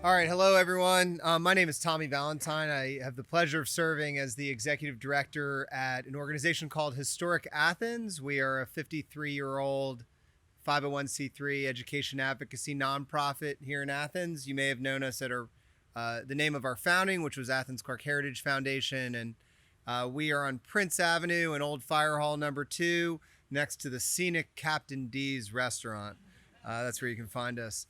All right, hello everyone. My name is Tommy Valentine. I have the pleasure of serving as the executive director at an organization called Historic Athens. We are a 53-year-old 501c3 education advocacy nonprofit here in Athens. You may have known us at the name of our founding, which was Athens-Clarke Heritage Foundation, and we are on Prince Avenue in Old Fire Hall number 2, next to the scenic Captain D's restaurant. That's where you can find us.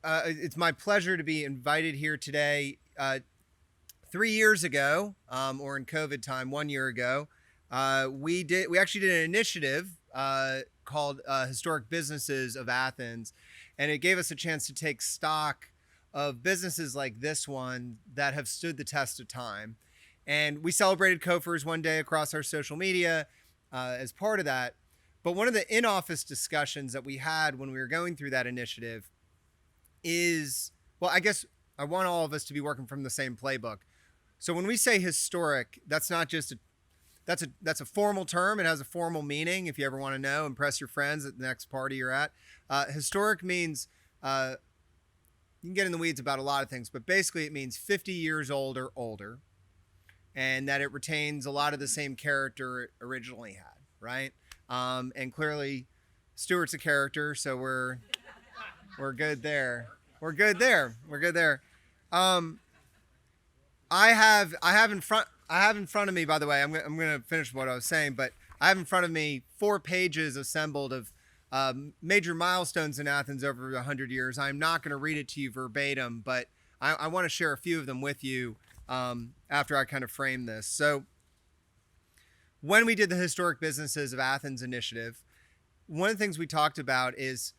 It's my pleasure to be invited here today. 3 years ago, or in COVID time, 1 year ago, we actually did an initiative called Historic Businesses of Athens, and it gave us a chance to take stock of businesses like this one that have stood the test of time. And we celebrated Cofer's one day across our social media as part of that. But one of the in-office discussions that we had when we were going through that initiative is, well, I guess I want all of us to be working from the same playbook. So when we say historic, that's not just that's a formal term. It has a formal meaning. If you ever want to know, impress your friends at the next party you're at. Historic means, you can get in the weeds about a lot of things, but basically it means 50 years old or older, and that it retains a lot of the same character it originally had, right? And clearly Stuart's a character, so we're good there. We're good there. I have in front of me, by the way, I'm going to finish what I was saying, but I have in front of me 4 pages assembled of major milestones in Athens over 100 years. I'm not going to read it to you verbatim, but I want to share a few of them with you after I kind of frame this. So when we did the Historic Businesses of Athens initiative, one of the things we talked about is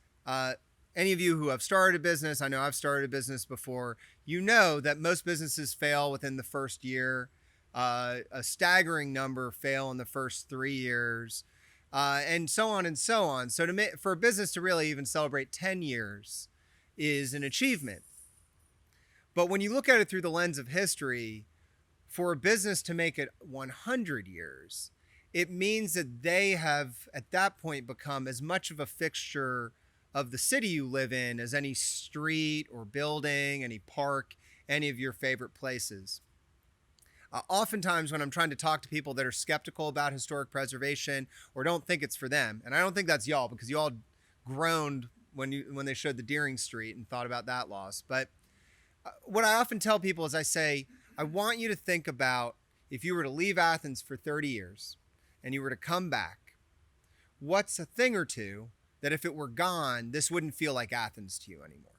any of you who have started a business, I know I've started a business before, you know that most businesses fail within the first year. A staggering number fail in the first 3 years, and so on and so on. So for a business to really even celebrate 10 years is an achievement. But when you look at it through the lens of history, for a business to make it 100 years, it means that they have at that point become as much of a fixture of the city you live in as any street or building, any park, any of your favorite places. Oftentimes when I'm trying to talk to people that are skeptical about historic preservation or don't think it's for them, and I don't think that's y'all, because you all groaned when they showed the Deering Street and thought about that loss. But what I often tell people is I say, I want you to think about if you were to leave Athens for 30 years and you were to come back, what's a thing or two that if it were gone, this wouldn't feel like Athens to you anymore?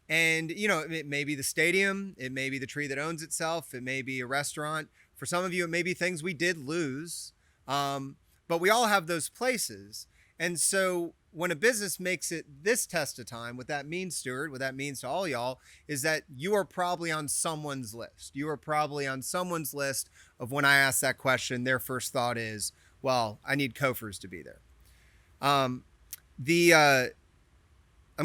And, you know, it may be the stadium, it may be the tree that owns itself, it may be a restaurant. For some of you, it may be things we did lose, but we all have those places. And so when a business makes it this test of time, what that means, Stuart, what that means to all y'all, is that you are probably on someone's list. You are probably on someone's list of when I ask that question, their first thought is, well, I need Cofer's to be there. I'm going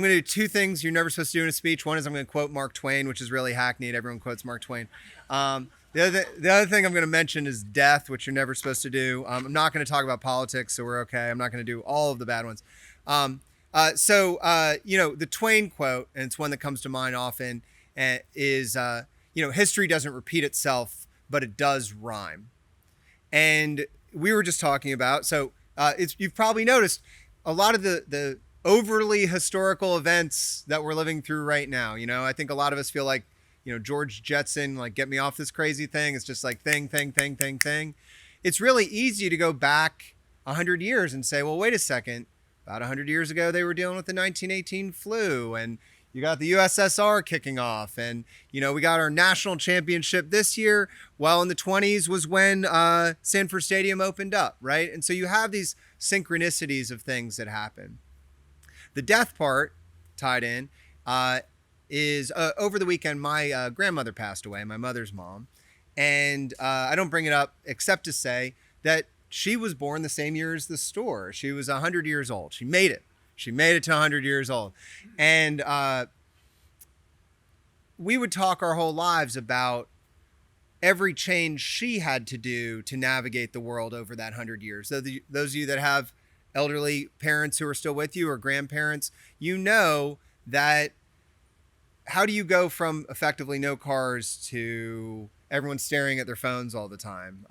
to do 2 things you're never supposed to do in a speech. One is I'm going to quote Mark Twain, which is really hackneyed. Everyone quotes Mark Twain. The other thing I'm going to mention is death, which you're never supposed to do. I'm not going to talk about politics, so we're okay. I'm not going to do all of the bad ones. The Twain quote, and it's one that comes to mind often, is, history doesn't repeat itself, but it does rhyme. And we were just talking about, you've probably noticed a lot of the overly historical events that we're living through right now. You know, I think a lot of us feel like, George Jetson, like, get me off this crazy thing. It's just like thing. It's really easy to go back 100 years and say, well, wait a second. About 100 years ago, they were dealing with the 1918 flu, and you got the USSR kicking off, and, we got our national championship this year. Well, in the 20s was when Sanford Stadium opened up, right? And so you have these synchronicities of things that happen. The death part tied in is over the weekend, my grandmother passed away, my mother's mom. And I don't bring it up except to say that she was born the same year as the store. She was 100 years old. She made it. She made it to 100 years old. And we would talk our whole lives about every change she had to do to navigate the world over that 100 years. So those of you that have elderly parents who are still with you or grandparents, you know that how do you go from effectively no cars to everyone staring at their phones all the time?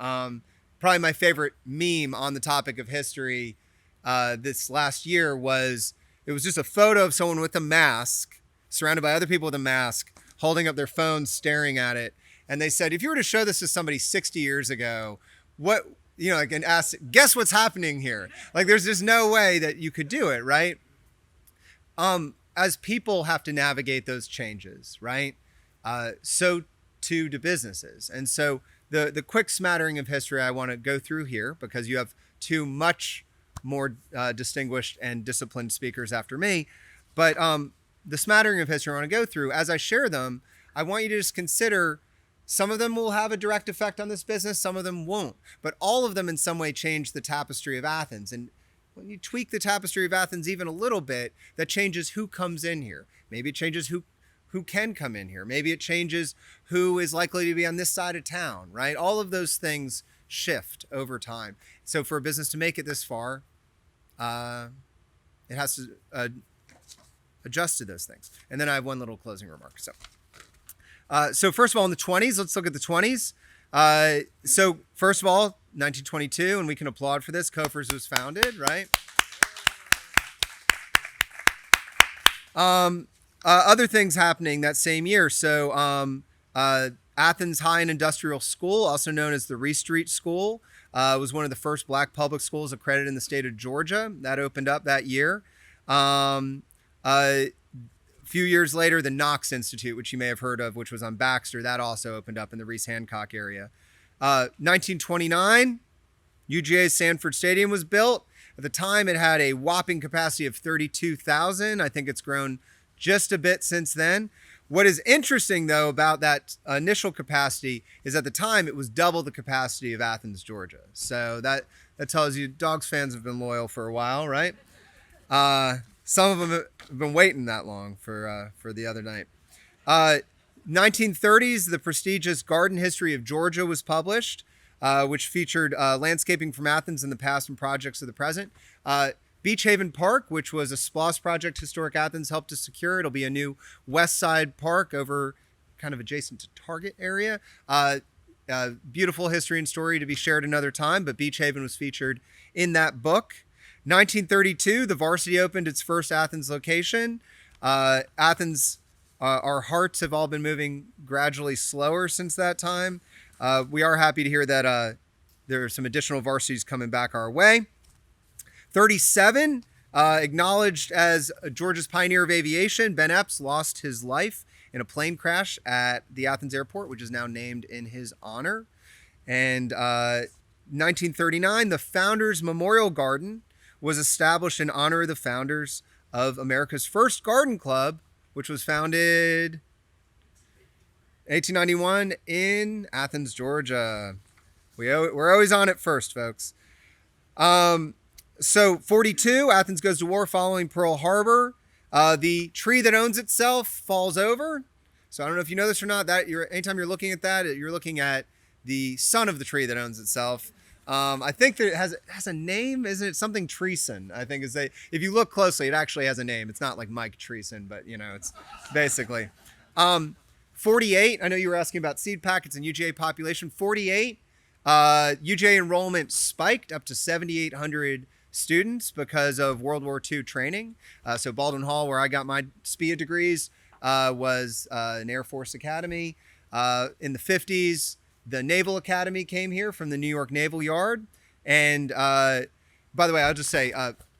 Probably my favorite meme on the topic of history this last year was, it was just a photo of someone with a mask, surrounded by other people with a mask, holding up their phones, staring at it. And they said, if you were to show this to somebody 60 years ago, what, like, and ask, guess what's happening here? Like, there's just no way that you could do it, right? As people have to navigate those changes, right? So too do businesses. And so the quick smattering of history I want to go through here, because you have two much more distinguished and disciplined speakers after me. But the smattering of history I want to go through, as I share them, I want you to just consider, some of them will have a direct effect on this business, some of them won't. But all of them in some way change the tapestry of Athens. And when you tweak the tapestry of Athens even a little bit, that changes who comes in here. Maybe it changes who can come in here. Maybe it changes who is likely to be on this side of town, right? All of those things shift over time. So for a business to make it this far, it has to adjust to those things. And then I have one little closing remark. So first of all, in the 20s, let's look at the 20s. So first of all, 1922, and we can applaud for this, Cofer's was founded, right? Other things happening that same year. So Athens High and Industrial School, also known as the Reese Street School, was one of the first black public schools accredited in the state of Georgia. That opened up that year. A few years later, the Knox Institute, which you may have heard of, which was on Baxter, that also opened up in the Reese-Hancock area. 1929, UGA's Sanford Stadium was built. At the time, it had a whopping capacity of 32,000. I think it's grown just a bit since then. What is interesting, though, about that initial capacity is at the time it was double the capacity of Athens, Georgia. So that tells you Dogs fans have been loyal for a while, right? Some of them have been waiting that long for the other night. 1930s, the prestigious Garden History of Georgia was published, which featured landscaping from Athens in the past and projects of the present. Beach Haven Park, which was a SPLOST project Historic Athens helped to secure. It'll be a new West Side Park over kind of adjacent to Target area. Beautiful history and story to be shared another time, but Beach Haven was featured in that book. 1932, the Varsity opened its first Athens location. Athens, our hearts have all been moving gradually slower since that time. We are happy to hear that there are some additional varsities coming back our way. 37, acknowledged as Georgia's pioneer of aviation, Ben Epps lost his life in a plane crash at the Athens airport, which is now named in his honor. And 1939, the Founders Memorial Garden was established in honor of the founders of America's first garden club, which was founded 1891 in Athens, Georgia. We're always on it first, folks. So 42, Athens goes to war following Pearl Harbor. The tree that owns itself falls over. So I don't know if you know this or not. Anytime you're looking at that, you're looking at the son of the tree that owns itself. I think that it has a name, isn't it? Something Treason, I think if you look closely, it actually has a name. It's not like Mike Treason, but it's basically. 48, I know you were asking about seed packets and UGA population. 48, UGA enrollment spiked up to 7,800 students because of World War II training. So Baldwin Hall, where I got my SPIA degrees, was an Air Force Academy. In the 50s, the Naval Academy came here from the New York Naval Yard. And by the way, I'll just say,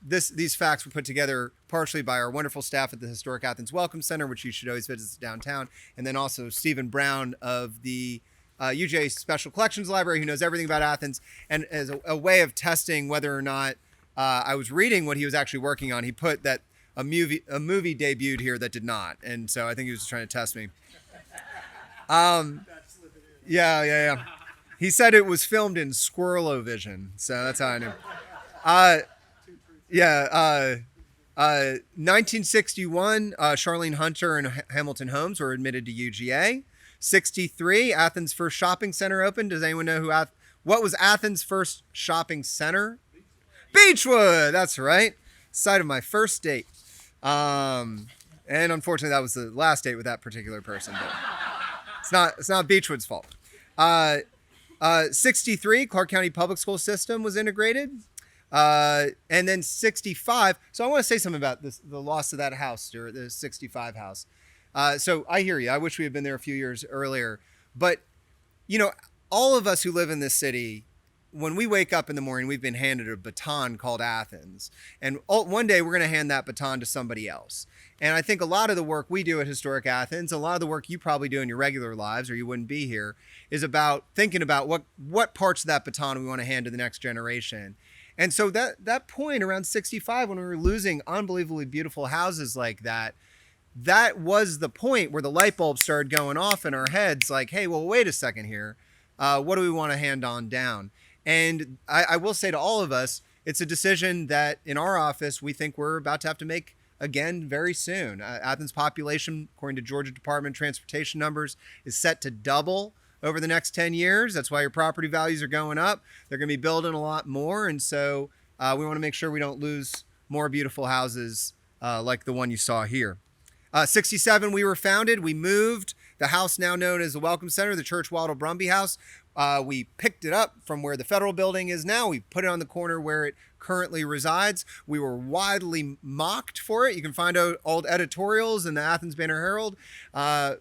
these facts were put together partially by our wonderful staff at the Historic Athens Welcome Center, which you should always visit downtown, and then also Stephen Brown of the UGA Special Collections Library, who knows everything about Athens. And as a way of testing whether or not I was reading what he was actually working on, he put that a movie debuted here that did not. And so I think he was trying to test me. Yeah. He said it was filmed in Squirrel-O-Vision, so that's how I knew. 1961, Charlene Hunter and Hamilton Holmes were admitted to UGA. 63, Athens' first shopping center opened. Does anyone know what was Athens' first shopping center? Beechwood, that's right. Site of my first date. And unfortunately, that was the last date with that particular person. But it's not Beechwood's fault. 63, Clarke County Public School System was integrated. And then 65. So I want to say something about the loss of that house, or the 65 house. So I hear you. I wish we had been there a few years earlier. But, all of us who live in this city, when we wake up in the morning, we've been handed a baton called Athens. And one day we're going to hand that baton to somebody else. And I think a lot of the work we do at Historic Athens, a lot of the work you probably do in your regular lives, or you wouldn't be here, is about thinking about what parts of that baton we want to hand to the next generation. And so that point around 65, when we were losing unbelievably beautiful houses like that was the point where the light bulb started going off in our heads, like, hey, well, wait a second here. What do we want to hand on down? And I will say to all of us, it's a decision that in our office, we think we're about to have to make again very soon. Athens population, according to Georgia Department of Transportation numbers, is set to double over the next 10 years. That's why your property values are going up. They're going to be building a lot more. And so we want to make sure we don't lose more beautiful houses like the one you saw here. 67, we were founded. We moved. The house now known as the Welcome Center, the Church Waldo Brumby House. We picked it up from where the federal building is now. We put it on the corner where it currently resides. We were widely mocked for it. You can find old editorials in the Athens Banner Herald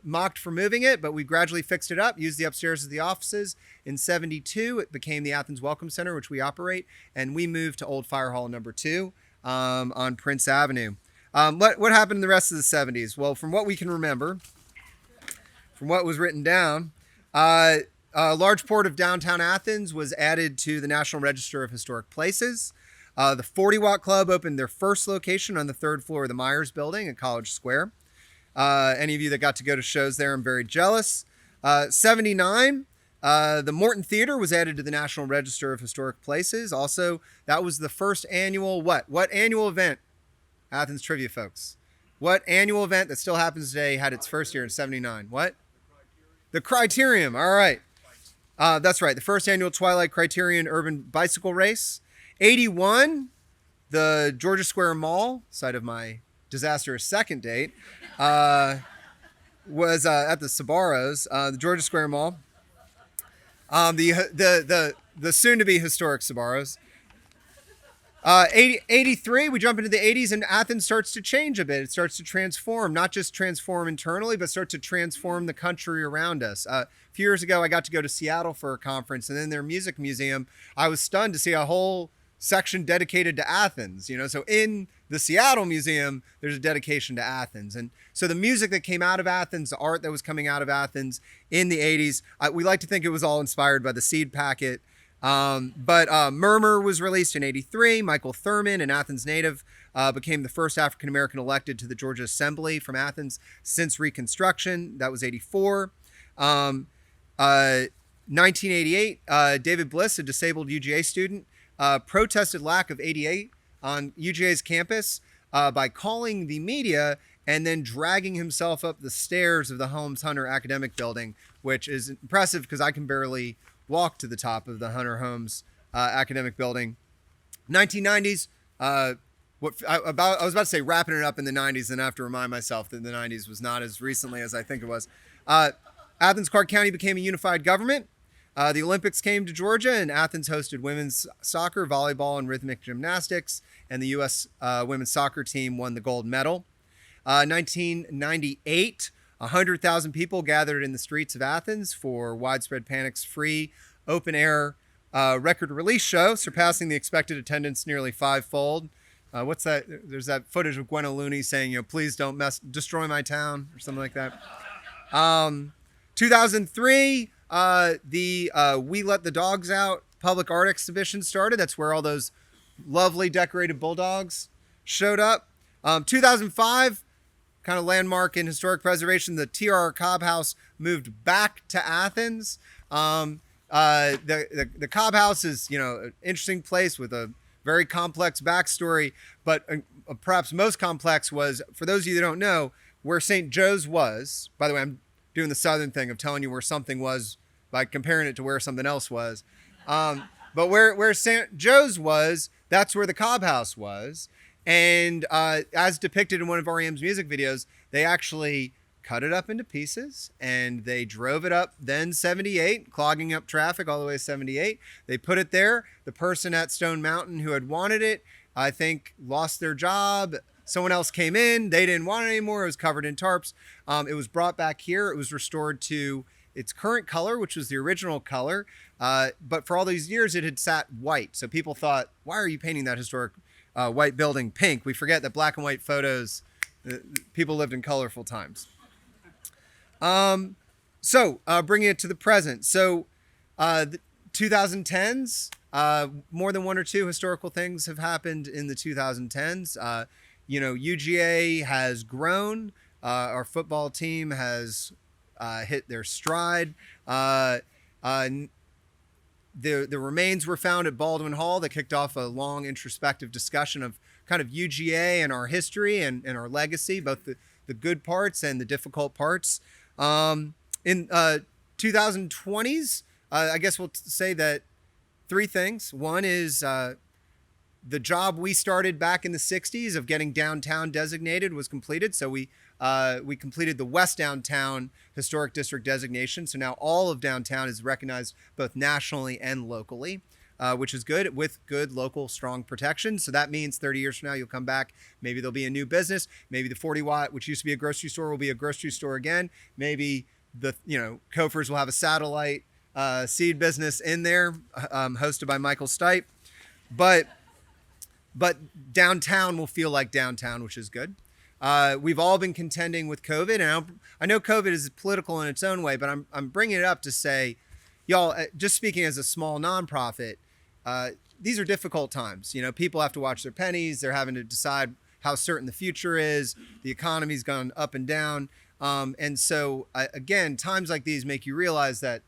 mocked for moving it, but we gradually fixed it up, used the upstairs as the offices. In 72, it became the Athens Welcome Center, which we operate, and we moved to Old Fire Hall number 2 on Prince Avenue. What happened in the rest of the 70s? Well, from what we can remember, from what was written down, a large part of downtown Athens was added to the National Register of Historic Places. The 40 Watt Club opened their first location on the 3rd floor of the Myers Building at College Square. Any of you that got to go to shows there, I'm very jealous. 79, the Morton Theater was added to the National Register of Historic Places. Also, that was the first annual what annual event? Athens trivia folks. What annual event that still happens today had its first year in 79? What? The Criterium. All right. That's right. The first annual Twilight Criterion Urban Bicycle Race. 81, the Georgia Square Mall, site of my disastrous second date, was at the Sbarros, the Georgia Square Mall. The soon-to-be historic Sbarros. 83, we jump into the 80s, and Athens starts to change a bit. It starts to transform, not just transform internally, but start to transform the country around us. A few years ago, I got to go to Seattle for a conference, and in their music museum, I was stunned to see a whole section dedicated to Athens. So in the Seattle Museum, there's a dedication to Athens. And so the music that came out of Athens, the art that was coming out of Athens in the 80s, we like to think it was all inspired by the Seed Packet. But Murmur was released in 83. Michael Thurman, an Athens native, became the first African-American elected to the Georgia Assembly from Athens since Reconstruction. That was 84. 1988, David Bliss, a disabled UGA student, protested lack of ADA on UGA's campus by calling the media and then dragging himself up the stairs of the Holmes Hunter Academic Building, which is impressive because I can barely walk to the top of the Hunter Holmes Academic Building. 1990s, I was about to say wrapping it up in the 90s, and I have to remind myself that the 90s was not as recently as I think it was. Athens-Clarke County became a unified government. The Olympics came to Georgia, and Athens hosted women's soccer, volleyball, and rhythmic gymnastics, and the U.S. Women's soccer team won the gold medal. 1998, 100,000 people gathered in the streets of Athens for Widespread Panic's free open-air record release show, surpassing the expected attendance nearly fivefold. What's that? There's that footage of Gwen Looney saying, please don't destroy my town, or something like that. 2003, the We Let the Dogs Out public art exhibition started. That's where all those lovely decorated bulldogs showed up. 2005, kind of landmark in historic preservation, the TRR Cobb House moved back to Athens. The Cobb House is, an interesting place with a very complex backstory, but perhaps most complex was, for those of you that don't know, where St. Joe's was. By the way, I'm doing the Southern thing of telling you where something was by comparing it to where something else was. But where St. Joe's was, that's where the Cobb House was. And as depicted in one of REM's music videos, They actually cut it up into pieces and they drove it up then 78, clogging up traffic all the way 78. They put it there. The person at Stone Mountain who had wanted it, I think, lost their job. Someone else came in. They didn't want it anymore. It was covered in tarps. It was brought back here. It was restored to its current color, which was the original color. But for all these years, it had sat white. So people thought, why are you painting that historic white building pink? We forget that black and white photos, people lived in colorful times. So bringing it to the present. So the 2010s, more than one or two historical things have happened in the 2010s. UGA has grown. Our football team has hit their stride. The remains were found at Baldwin Hall that kicked off a long introspective discussion of kind of UGA and our history and our legacy, both the good parts and the difficult parts. In 2020s, I guess we'll say that three things. One is the job we started back in the 60s of getting downtown designated was completed. So we completed the West Downtown Historic District designation. So now all of downtown is recognized both nationally and locally, which is good, with good local strong protection. So that means 30 years from now, you'll come back. Maybe there'll be a new business. Maybe the 40 Watt, which used to be a grocery store, will be a grocery store again. Maybe Cofers will have a satellite seed business in there, hosted by Michael Stipe. But downtown will feel like downtown, which is good. We've all been contending with COVID, and I know COVID is political in its own way, but I'm bringing it up to say, y'all, just speaking as a small nonprofit, these are difficult times. People have to watch their pennies. They're having to decide how certain the future is. The economy's gone up and down. And so, again, times like these make you realize that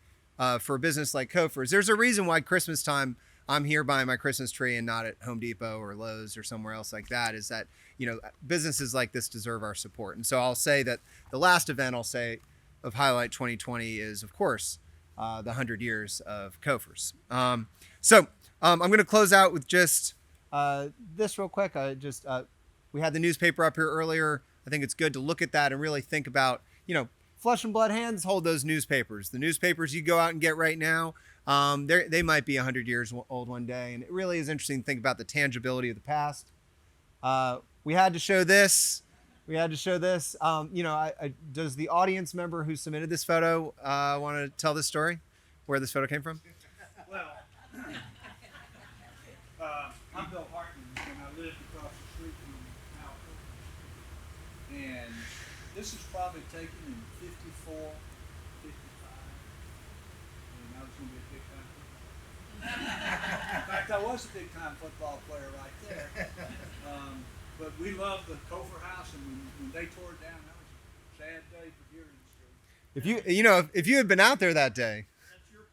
for a business like Cofer's, there's a reason why Christmas time I'm here buying my Christmas tree and not at Home Depot or Lowe's or somewhere else like that, is that, businesses like this deserve our support. And so I'll say that the last event of Highlight 2020 is, of course, the 100 years of Cofer's. So I'm going to close out with just this real quick. We had the newspaper up here earlier. I think it's good to look at that and really think about, flesh and blood hands hold those newspapers. The newspapers you go out and get right now, they might be 100 years old one day. And it really is interesting to think about the tangibility of the past. We had to show this. Does the audience member who submitted this photo want to tell this story, where this photo came from? Well, I'm Bill Hartman, and I lived across the street from Malcolm. And this is probably taken in 54, 55. And I was going to be a big time football. In fact, I was a big time football player right there. But we loved the Cofer house, and when they tore it down, that was a sad day for here in the street. If you had been out there that day. That's your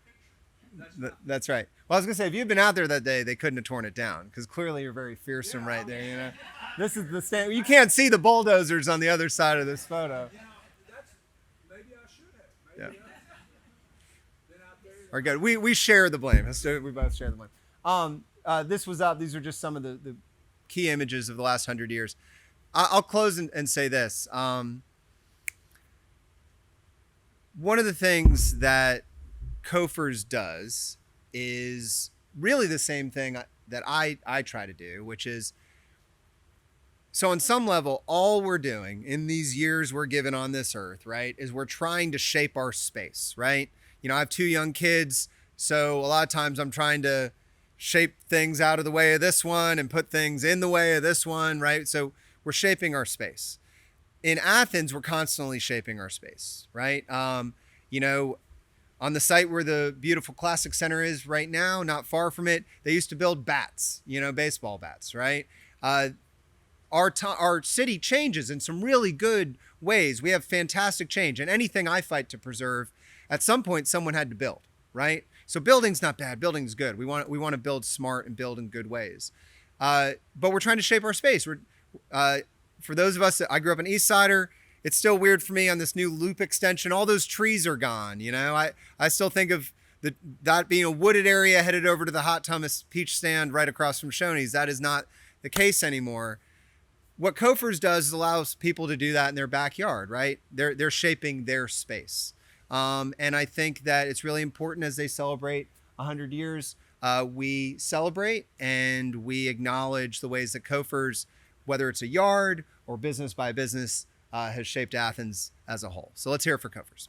picture. That's right. Well, I was gonna say, if you'd been out there that day, they couldn't have torn it down, because clearly you're very fearsome right there. This is the stand. You can't see the bulldozers on the other side of this photo. Maybe I should have. Maybe been out there. Or good. We share the blame. We both share the blame. This was up. These are just some of the key images of the last 100 years. I'll close and say this. One of the things that Cofer's does is really the same thing that I try to do, which is, so on some level, all we're doing in these years we're given on this earth, right, is we're trying to shape our space, right? I have 2 young kids, so a lot of times I'm trying to shape things out of the way of this one and put things in the way of this one, right? So we're shaping our space. In Athens, we're constantly shaping our space, right? On the site where the beautiful Classic Center is right now, not far from it, they used to build bats, baseball bats, right? Our city changes in some really good ways. We have fantastic change, and anything I fight to preserve, at some point someone had to build, right? So building's not bad, building's good. We want to build smart and build in good ways. But we're trying to shape our space. For those of us I grew up an East Sider, it's still weird for me on this new loop extension. All those trees are gone. I still think of that being a wooded area headed over to the Hot Thomas Peach Stand right across from Shoney's. That is not the case anymore. what Cofer's does is allows people to do that in their backyard, right? They're shaping their space. And I think that it's really important as they celebrate 100 years, we celebrate and we acknowledge the ways that Cofer's, whether it's a yard or business by business, has shaped Athens as a whole. So let's hear it for Cofer's.